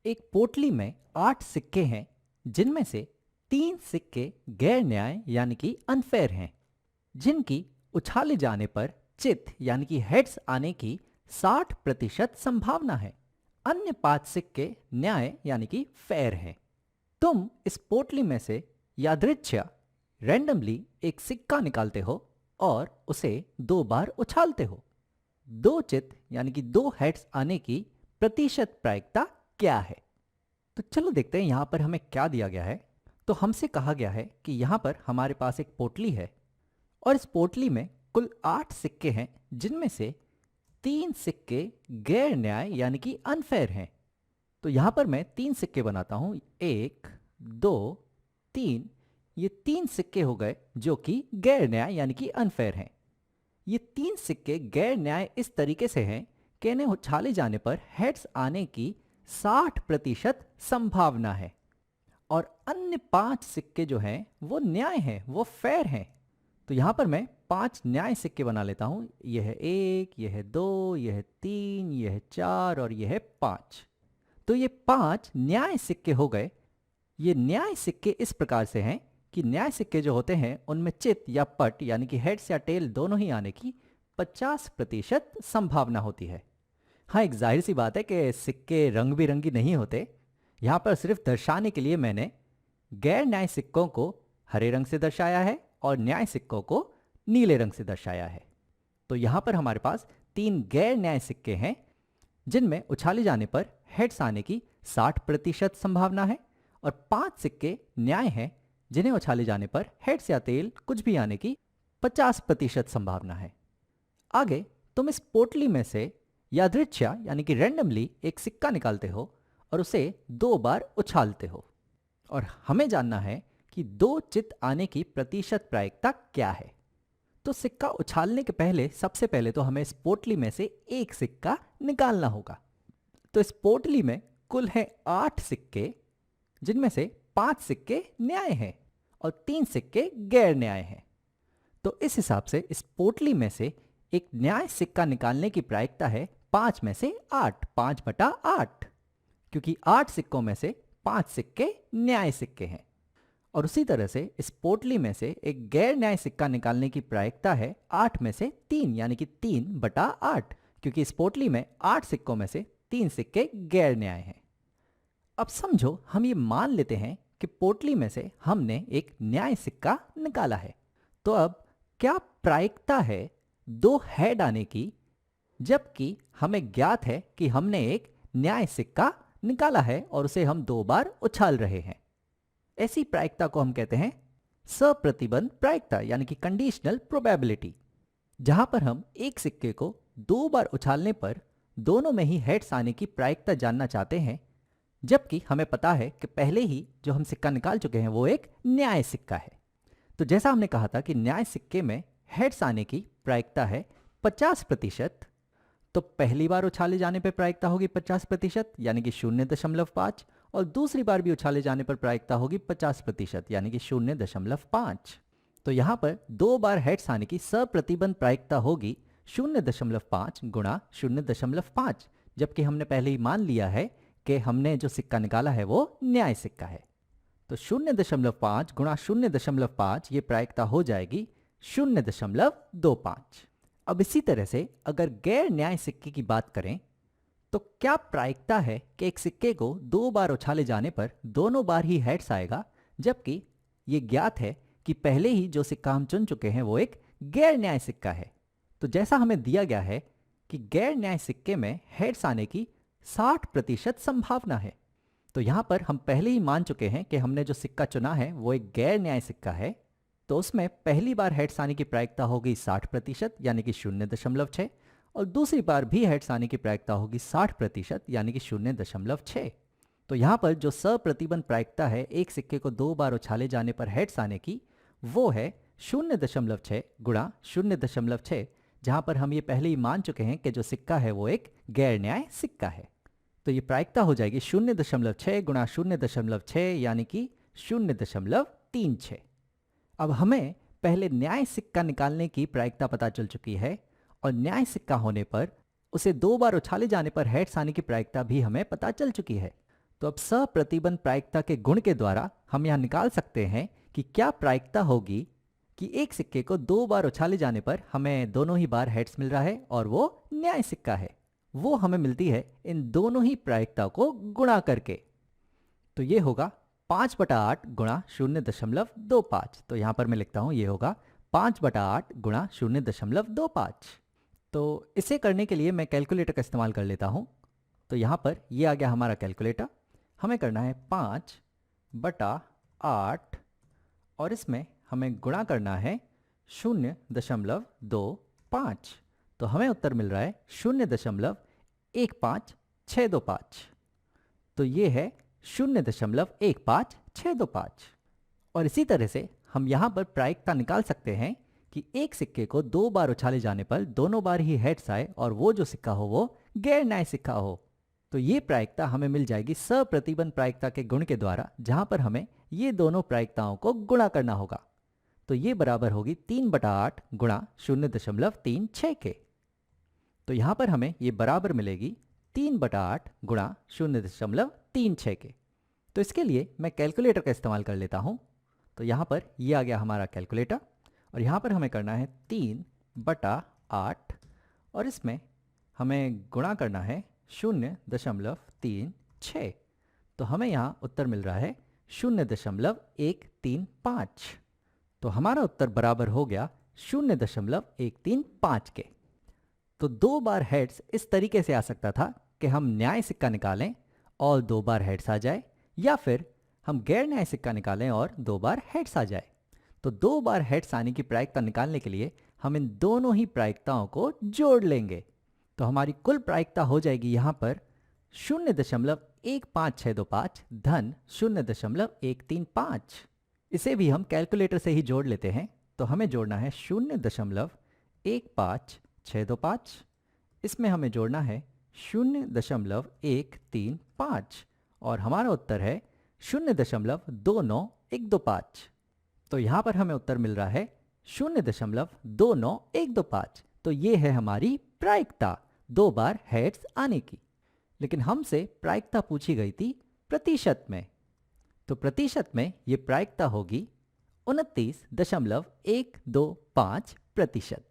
एक पोटली में 8 सिक्के हैं, जिनमें से 3 सिक्के गैर न्याय यानी कि अनफेयर हैं, जिनकी उछाले जाने पर चित यानी कि हेड्स आने की 60% संभावना है। अन्य 5 सिक्के न्याय यानी कि फेयर हैं। तुम इस पोटली में से यादृच्छा रैंडमली एक सिक्का निकालते हो और उसे 2 बार उछालते हो। 2 चित यानी कि 2 हेड्स आने की प्रतिशत प्रायिकता क्या है? तो चलो देखते हैं यहां पर हमें क्या दिया गया है। तो हमसे कहा गया है कि यहां पर हमारे पास एक पोटली है और इस पोटली में कुल 8 सिक्के हैं, जिनमें से 3 सिक्के गैर न्याय यानी कि अनफेयर हैं। तो यहां पर मैं 3 सिक्के बनाता हूं, 1 2 3। ये 3 सिक्के हो गए जो कि गैर न्याय यानी कि अनफेयर हैं। ये 3 सिक्के गैर न्याय इस तरीके से हैं कि इन्हें उछाले जाने पर हेड्स आने की 60% संभावना है और अन्य 5 सिक्के जो हैं वो न्याय हैं, वो फेयर हैं। तो यहां पर मैं 5 न्याय सिक्के बना लेता हूं। यह है 1, यह है 2, यह है 3, यह है 4 और यह है 5। तो ये 5 न्याय सिक्के हो गए। ये न्याय सिक्के इस प्रकार से हैं कि न्याय सिक्के जो होते हैं उनमें चित या पट यानी कि हेड्स या टेल दोनों ही आने की 50% संभावना होती है। हाँ, एक जाहिर सी बात है कि सिक्के रंग बिरंगी नहीं होते। यहाँ पर सिर्फ दर्शाने के लिए मैंने गैर न्याय सिक्कों को हरे रंग से दर्शाया है और न्याय सिक्कों को नीले रंग से दर्शाया है। तो यहाँ पर हमारे पास 3 गैर न्याय सिक्के हैं, जिनमें उछाले जाने पर हेड्स आने की 60% संभावना है और 5 सिक्के न्याय हैं, जिन्हें उछाले जाने पर हेड्स या तेल कुछ भी आने की 50% संभावना है। आगे तुम इस पोटली में से यादृच्छा यानी कि रैंडमली एक सिक्का निकालते हो और उसे 2 बार उछालते हो और हमें जानना है कि 2 चित आने की प्रतिशत प्रायिकता क्या है। तो सिक्का उछालने के पहले सबसे पहले तो हमें इस पोटली में से एक सिक्का निकालना होगा। तो इस पोटली में कुल है 8 सिक्के, जिनमें से 5 सिक्के न्याय हैं और 3 सिक्के गैर न्याय हैं। तो इस हिसाब से इस पोटली में से एक न्याय सिक्का निकालने की प्रायिकता है 5 में से 8, 5/8, क्योंकि 8 सिक्कों में से 5 सिक्के न्याय सिक्के हैं। और उसी तरह से इस पोटली में से एक गैर न्याय सिक्का निकालने की प्रायिकता है 8 में से 3 यानी कि 3/8, क्योंकि इस पोटली में 8 सिक्कों में से 3 सिक्के गैर न्याय हैं। अब समझो हम ये मान लेते हैं कि पोटली में से हमने एक न्याय सिक्का निकाला है। तो अब क्या प्रायिकता है 2 हेड आने की, जबकि हमें ज्ञात है कि हमने एक न्याय सिक्का निकाला है और उसे हम 2 बार उछाल रहे हैं। ऐसी प्रायिकता को हम कहते हैं सप्रतिबंध प्रायिकता यानी कि कंडीशनल प्रोबेबिलिटी, जहां पर हम एक सिक्के को 2 बार उछालने पर दोनों में ही हेड्स आने की प्रायिकता जानना चाहते हैं, जबकि हमें पता है कि पहले ही जो हम सिक्का निकाल चुके हैं वो एक न्याय सिक्का है। तो जैसा हमने कहा था कि न्याय सिक्के में हेड्स आने की प्रायिकता है 50%, तो पहली बार उछाले जाने पर प्रायिकता होगी 50% यानी कि 0.5, और दूसरी बार भी उछाले जाने पर प्रायिकता होगी 50% यानी कि 0.5। तो यहां पर 2 बार हेड्स आने की सप्रतिबंध प्रायिकता होगी 0.5 गुणा 0.5, जबकि हमने पहले ही मान लिया है कि हमने जो सिक्का निकाला है वो न्याय सिक्का है। तो 0.5 गुणा 0.5 ये प्रायिकता हो जाएगी 0.25। अब इसी तरह से अगर गैर न्याय सिक्के की बात करें तो क्या प्रायिकता है कि एक सिक्के को 2 बार उछाले जाने पर दोनों बार ही हेड्स आएगा, जबकि ये ज्ञात है कि पहले ही जो सिक्का हम चुन चुके हैं वो एक गैर न्याय सिक्का है। तो जैसा हमें दिया गया है कि गैर न्याय सिक्के में हेड्स आने की 60% संभावना है, तो यहां पर हम पहले ही मान चुके हैं कि हमने जो सिक्का चुना है वो एक गैर न्याय सिक्का है। तो उसमें पहली बार हेड्स आने की प्रायिकता होगी 60% यानी कि 0.6, और दूसरी बार भी हेड्स आने की प्रायिकता होगी 60% यानी कि 0.6। तो यहां पर जो सप्रतिबंध प्रायिकता है एक सिक्के को 2 बार उछाले जाने पर हेड्स आने की, वो है 0.6 गुणा 0.6, जहां पर हम ये पहले ही मान चुके हैं कि जो सिक्का है वो एक गैर न्याय सिक्का है। तो ये प्रायिकता हो जाएगी 0.6 गुणा 0.6 यानी कि 0.36। अब हमें पहले न्याय सिक्का निकालने की प्रायिकता पता चल चुकी है और न्याय सिक्का होने पर उसे 2 बार उछाले जाने पर हेड्स आने की प्रायिकता भी हमें पता चल चुकी है। तो अब सप्रतिबंध प्रायिकता के गुण के द्वारा हम यहाँ निकाल सकते हैं कि क्या प्रायिकता होगी कि एक सिक्के को 2 बार उछाले जाने पर हमें दोनों ही बार हेड्स मिल रहा है और वो न्याय सिक्का है। वो हमें मिलती है इन दोनों ही प्रायिकता को गुणा करके। तो ये होगा 5/8 गुणा 0.25। तो यहाँ पर मैं लिखता हूँ ये होगा 5/8 गुणा 0.25। तो इसे करने के लिए मैं कैलकुलेटर का इस्तेमाल कर लेता हूँ। तो यहाँ पर ये आ गया हमारा कैलकुलेटर। हमें करना है 5/8 और इसमें हमें गुणा करना है 0.25। तो हमें उत्तर मिल रहा है 0.15625। तो ये है 0.15625। और इसी तरह से हम यहाँ पर प्रायिकता निकाल सकते हैं कि एक सिक्के को 2 बार उछाले जाने पर दोनों बार ही हेड्स आए और वो जो सिक्का हो वो गैर न्याय सिक्का हो। तो ये प्रायिकता हमें मिल जाएगी सप्रतिबंध प्रायिकता के गुण के द्वारा, जहां पर हमें ये दोनों प्रायिकताओं को गुणा करना होगा। तो ये बराबर होगी 3/8 गुणा 0.36 के। तो यहां पर हमें ये बराबर मिलेगी 3/8 गुणा 0.36 के। तो इसके लिए मैं कैलकुलेटर का इस्तेमाल कर लेता हूं। तो यहां पर ये आ गया हमारा कैलकुलेटर और यहां पर हमें करना है 3/8 और इसमें हमें गुणा करना है 0.36। तो हमें यहाँ उत्तर मिल रहा है 0.135। तो हमारा उत्तर बराबर हो गया 0.135 के। तो 2 बार हेड्स इस तरीके से आ सकता था कि हम न्याय सिक्का निकालें और 2 बार हेड्स आ जाए, या फिर हम गैर न्याय सिक्का निकालें और 2 बार हेड्स आ जाए। तो 2 बार हेड्स आने की प्रायिकता निकालने के लिए हम इन दोनों ही प्रायिकताओं को जोड़ लेंगे। तो हमारी कुल प्रायिकता हो जाएगी यहाँ पर 0.15625 धन 0.135। इसे भी हम कैलकुलेटर से ही जोड़ लेते हैं। तो हमें जोड़ना है 0.15625, इसमें हमें जोड़ना है 0.135 और हमारा उत्तर है 0.29125। तो यहाँ पर हमें उत्तर मिल रहा है 0.29125। तो ये है हमारी प्रायिकता 2 बार हेड्स आने की। लेकिन हमसे प्रायिकता पूछी गई थी प्रतिशत में। तो प्रतिशत में ये प्रायिकता होगी 29.125%।